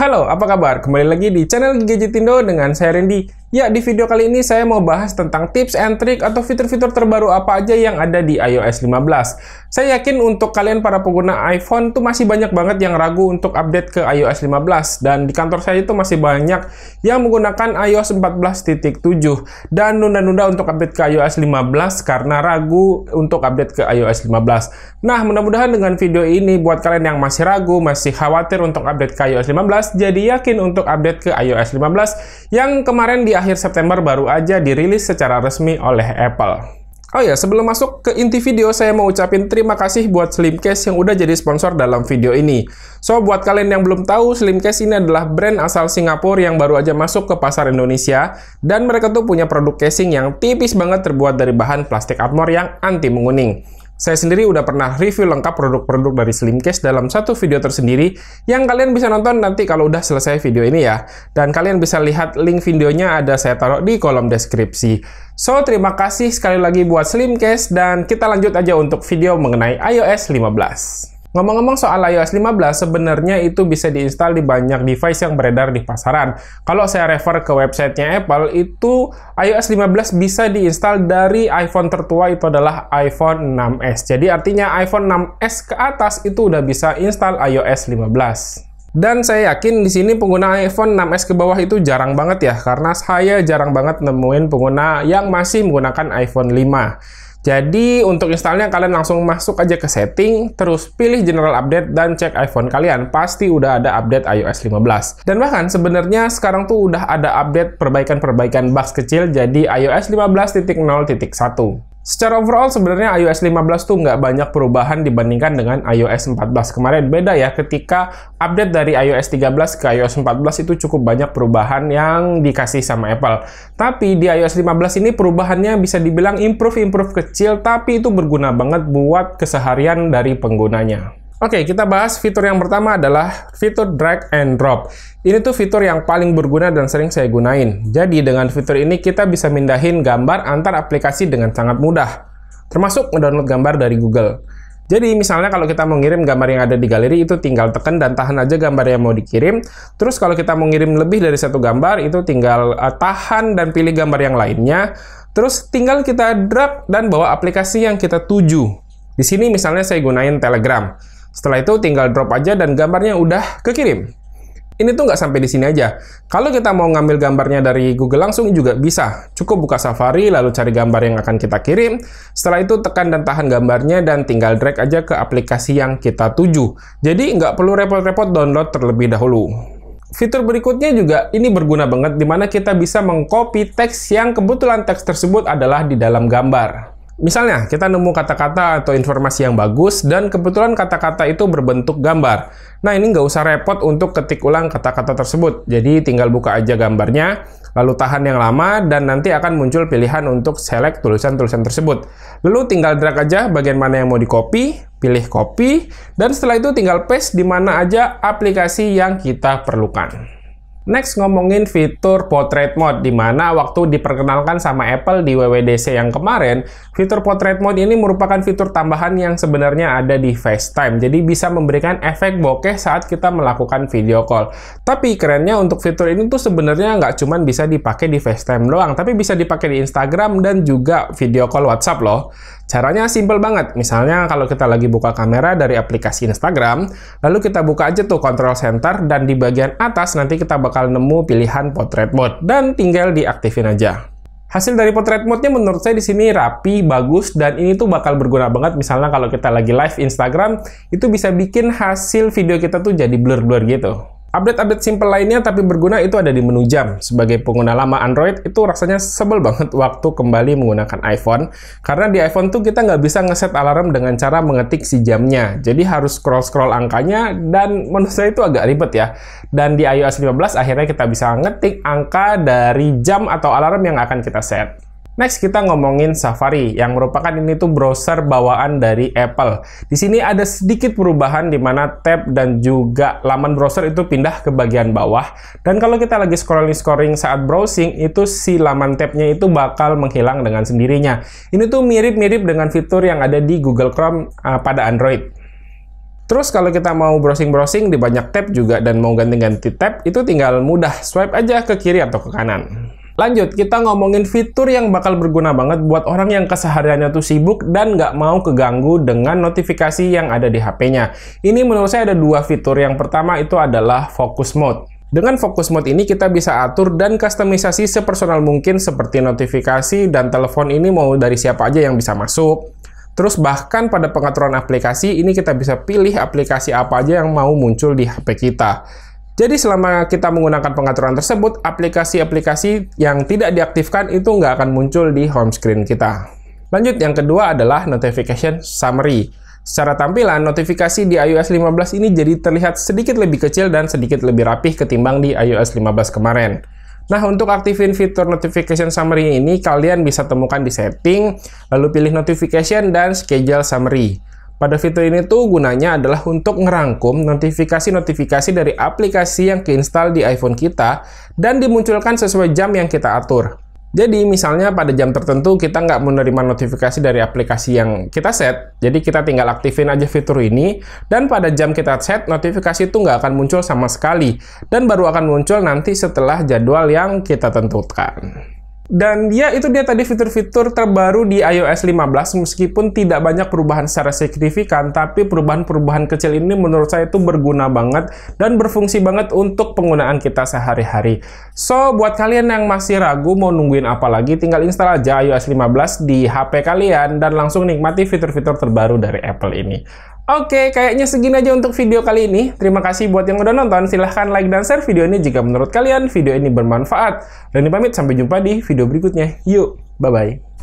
Halo, apa kabar? Kembali lagi di channel Gadgetindo dengan saya Randy. Ya, di video kali ini saya mau bahas tentang tips and trick atau fitur-fitur terbaru apa aja yang ada di iOS 15. Saya yakin untuk kalian para pengguna iPhone tuh masih banyak banget yang ragu untuk update ke iOS 15. Dan di kantor saya itu masih banyak yang menggunakan iOS 14.7 dan nunda-nunda untuk update ke iOS 15 karena ragu untuk update ke iOS 15. Nah, mudah-mudahan dengan video ini buat kalian yang masih ragu, masih khawatir untuk update ke iOS 15, jadi yakin untuk update ke iOS 15 yang kemarin di akhir September baru aja dirilis secara resmi oleh Apple. Oh ya, sebelum masuk ke inti video, saya mau ucapin terima kasih buat Slimcase yang udah jadi sponsor dalam video ini. So, buat kalian yang belum tahu, Slimcase ini adalah brand asal Singapura yang baru aja masuk ke pasar Indonesia, dan mereka tuh punya produk casing yang tipis banget terbuat dari bahan plastik armor yang anti menguning. Saya sendiri udah pernah review lengkap produk-produk dari Slimcase dalam satu video tersendiri yang kalian bisa nonton nanti kalau udah selesai video ini ya. Dan kalian bisa lihat link videonya ada saya taruh di kolom deskripsi. So, terima kasih sekali lagi buat Slimcase dan kita lanjut aja untuk video mengenai iOS 15. Ngomong-ngomong soal iOS 15, sebenarnya itu bisa diinstal di banyak device yang beredar di pasaran. Kalau saya refer ke websitenya Apple, itu iOS 15 bisa diinstal dari iPhone tertua, itu adalah iPhone 6s. Jadi artinya iPhone 6s ke atas itu udah bisa install iOS 15. Dan saya yakin di sini pengguna iPhone 6s ke bawah itu jarang banget ya, karena saya jarang banget nemuin pengguna yang masih menggunakan iPhone 5. Jadi, untuk installnya kalian langsung masuk aja ke setting, terus pilih General Update dan cek iPhone kalian. Pasti udah ada update iOS 15. Dan bahkan sebenarnya sekarang tuh udah ada update perbaikan-perbaikan bugs kecil jadi iOS 15.0.1. Secara overall sebenarnya iOS 15 tuh nggak banyak perubahan dibandingkan dengan iOS 14 kemarin. Beda ya, ketika update dari iOS 13 ke iOS 14 itu cukup banyak perubahan yang dikasih sama Apple. Tapi di iOS 15 ini perubahannya bisa dibilang improve kecil, tapi itu berguna banget buat keseharian dari penggunanya. Oke, kita bahas fitur yang pertama adalah fitur drag and drop. Ini tuh fitur yang paling berguna dan sering saya gunain. Jadi dengan fitur ini kita bisa mindahin gambar antar aplikasi dengan sangat mudah. Termasuk ngedownload gambar dari Google. Jadi misalnya kalau kita mau ngirim gambar yang ada di galeri itu tinggal tekan dan tahan aja gambar yang mau dikirim. Terus kalau kita mau ngirim lebih dari satu gambar itu tinggal tahan dan pilih gambar yang lainnya. Terus tinggal kita drag dan bawa aplikasi yang kita tuju. Di sini misalnya saya gunain Telegram. Setelah itu tinggal drop aja dan gambarnya udah kekirim. Ini tuh nggak sampai di sini aja. Kalau kita mau ngambil gambarnya dari Google langsung juga bisa. Cukup buka Safari lalu cari gambar yang akan kita kirim. Setelah itu tekan dan tahan gambarnya dan tinggal drag aja ke aplikasi yang kita tuju. Jadi nggak perlu repot-repot download terlebih dahulu. Fitur berikutnya juga ini berguna banget di mana kita bisa mengcopy teks yang kebetulan teks tersebut adalah di dalam gambar. Misalnya, kita nemu kata-kata atau informasi yang bagus, dan kebetulan kata-kata itu berbentuk gambar. Nah, ini nggak usah repot untuk ketik ulang kata-kata tersebut. Jadi, tinggal buka aja gambarnya, lalu tahan yang lama, dan nanti akan muncul pilihan untuk select tulisan-tulisan tersebut. Lalu tinggal drag aja bagian mana yang mau di-copy, pilih copy, dan setelah itu tinggal paste di mana aja aplikasi yang kita perlukan. Next, ngomongin fitur Portrait Mode, di mana waktu diperkenalkan sama Apple di WWDC yang kemarin, fitur Portrait Mode ini merupakan fitur tambahan yang sebenarnya ada di FaceTime. Jadi bisa memberikan efek bokeh saat kita melakukan video call. Tapi kerennya untuk fitur ini tuh sebenarnya nggak cuma bisa dipakai di FaceTime doang, tapi bisa dipakai di Instagram dan juga video call WhatsApp loh. Caranya simple banget. Misalnya kalau kita lagi buka kamera dari aplikasi Instagram, lalu kita buka aja tuh Control Center dan di bagian atas nanti kita bakal nemu pilihan Portrait Mode dan tinggal diaktifin aja. Hasil dari Portrait Mode-nya menurut saya di sini rapi, bagus, dan ini tuh bakal berguna banget. Misalnya kalau kita lagi live Instagram, itu bisa bikin hasil video kita tuh jadi blur-blur gitu. Update-update simple lainnya tapi berguna itu ada di menu jam. Sebagai pengguna lama Android, itu rasanya sebel banget waktu kembali menggunakan iPhone. Karena di iPhone tuh kita nggak bisa ngeset alarm dengan cara mengetik si jamnya. Jadi harus scroll-scroll angkanya, dan menurut saya itu agak ribet ya. Dan di iOS 15 akhirnya kita bisa ngetik angka dari jam atau alarm yang akan kita set. Next, kita ngomongin Safari, yang merupakan ini tuh browser bawaan dari Apple. Di sini ada sedikit perubahan di mana tab dan juga laman browser itu pindah ke bagian bawah. Dan kalau kita lagi scrolling saat browsing, itu si laman tabnya itu bakal menghilang dengan sendirinya. Ini tuh mirip-mirip dengan fitur yang ada di Google Chrome pada Android. Terus kalau kita mau browsing-browsing di banyak tab juga dan mau ganti-ganti tab, itu tinggal mudah swipe aja ke kiri atau ke kanan. Lanjut, kita ngomongin fitur yang bakal berguna banget buat orang yang kesehariannya tuh sibuk dan nggak mau keganggu dengan notifikasi yang ada di HP-nya. Ini menurut saya ada dua fitur. Yang pertama itu adalah Focus Mode. Dengan Focus Mode ini kita bisa atur dan kustomisasi sepersonal mungkin seperti notifikasi dan telepon ini mau dari siapa aja yang bisa masuk. Terus bahkan pada pengaturan aplikasi ini kita bisa pilih aplikasi apa aja yang mau muncul di HP kita. Jadi selama kita menggunakan pengaturan tersebut, aplikasi-aplikasi yang tidak diaktifkan itu nggak akan muncul di home screen kita. Lanjut, yang kedua adalah Notification Summary. Secara tampilan, notifikasi di iOS 15 ini jadi terlihat sedikit lebih kecil dan sedikit lebih rapih ketimbang di iOS 15 kemarin. Nah, untuk aktifin fitur Notification Summary ini, kalian bisa temukan di setting, lalu pilih Notification dan Schedule Summary. Pada fitur ini tuh gunanya adalah untuk ngerangkum notifikasi-notifikasi dari aplikasi yang keinstal di iPhone kita dan dimunculkan sesuai jam yang kita atur. Jadi, misalnya pada jam tertentu kita nggak menerima notifikasi dari aplikasi yang kita set, jadi kita tinggal aktifin aja fitur ini, dan pada jam kita set, notifikasi itu nggak akan muncul sama sekali, dan baru akan muncul nanti setelah jadwal yang kita tentukan. Dan ya, itu dia tadi fitur-fitur terbaru di iOS 15, meskipun tidak banyak perubahan secara signifikan, tapi perubahan-perubahan kecil ini menurut saya itu berguna banget dan berfungsi banget untuk penggunaan kita sehari-hari. So, buat kalian yang masih ragu mau nungguin apa lagi, tinggal install aja iOS 15 di HP kalian dan langsung nikmati fitur-fitur terbaru dari Apple ini. Oke, kayaknya segini aja untuk video kali ini. Terima kasih buat yang udah nonton. Silahkan like dan share video ini jika menurut kalian video ini bermanfaat. Dan pamit, sampai jumpa di video berikutnya. Yuk, bye-bye.